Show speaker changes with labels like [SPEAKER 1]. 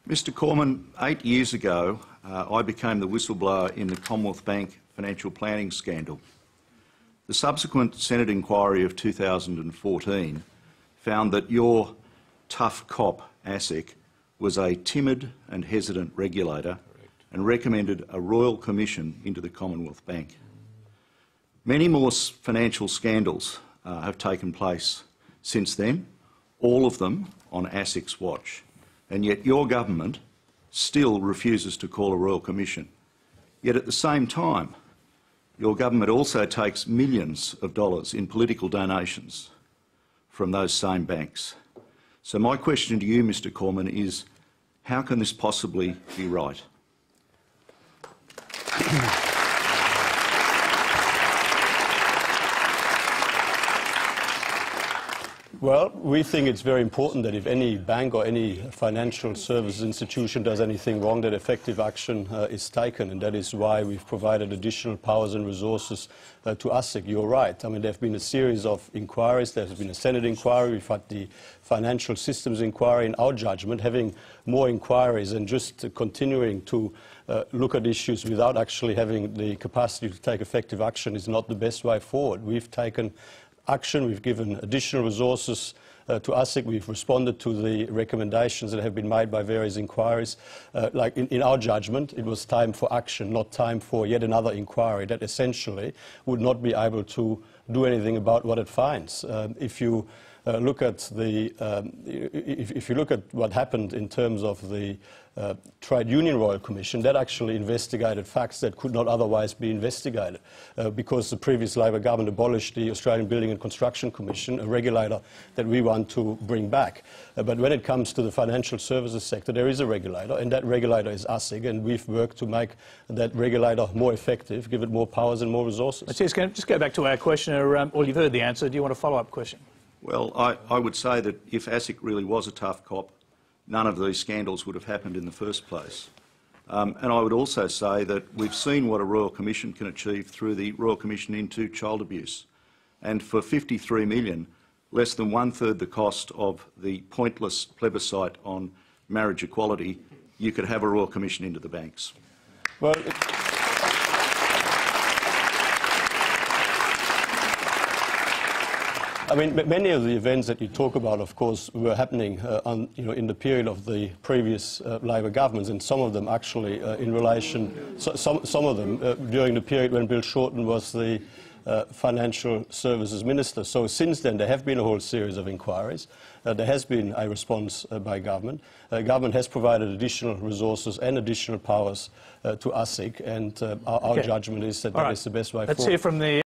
[SPEAKER 1] Mr Cormann, 8 years ago I became the whistleblower in the Commonwealth Bank financial planning scandal. The subsequent Senate inquiry of 2014 found that your tough cop, ASIC, was a timid and hesitant regulator and recommended a royal commission into the Commonwealth Bank. Many more financial scandals have taken place since then, all of them on ASIC's watch, and yet your government still refuses to call a royal commission. Yet at the same time, your government also takes millions of dollars in political donations from those same banks. So my question to you, Mr Cormann, is how can this possibly be right?
[SPEAKER 2] Well, we think it's very important that if any bank or any financial services institution does anything wrong, that effective action is taken, and that is why we've provided additional powers and resources to ASIC. You're right. I mean, there have been a series of inquiries. There has been a Senate inquiry. We've had the Financial Systems inquiry. In our judgment, having more inquiries and just continuing to look at issues without actually having the capacity to take effective action is not the best way forward. We've taken action. We've given additional resources to ASIC. We've responded to the recommendations that have been made by various inquiries. Like in our judgment, it was time for action, not time for yet another inquiry that essentially would not be able to do anything about what it finds. If you look at what happened in terms of the Trade Union Royal Commission, that actually investigated facts that could not otherwise be investigated because the previous Labor government abolished the Australian Building and Construction Commission, a regulator that we want to bring back. But when it comes to the financial services sector, there is a regulator, and that regulator is ASIC, and we've worked to make that regulator more effective, give it more powers and more resources.
[SPEAKER 3] Mathias, can I just go back to our questioner? Well, you've heard the answer. Do you want a follow-up question?
[SPEAKER 1] Well, I would say that if ASIC really was a tough cop, none of these scandals would have happened in the first place. And I would also say that we've seen what a Royal Commission can achieve through the Royal Commission into child abuse. And for $53 million, less than one-third the cost of the pointless plebiscite on marriage equality, you could have a Royal Commission into the banks.
[SPEAKER 2] Well, I mean, many of the events that you talk about, of course, were happening in the period of the previous Labor governments, and some of them actually in relation, some of them during the period when Bill Shorten was the Financial Services Minister. So since then there have been a whole series of inquiries. There has been a response by government. Government has provided additional resources and additional powers to ASIC, and our judgment is that that is the best way forward.
[SPEAKER 3] Let's hear from the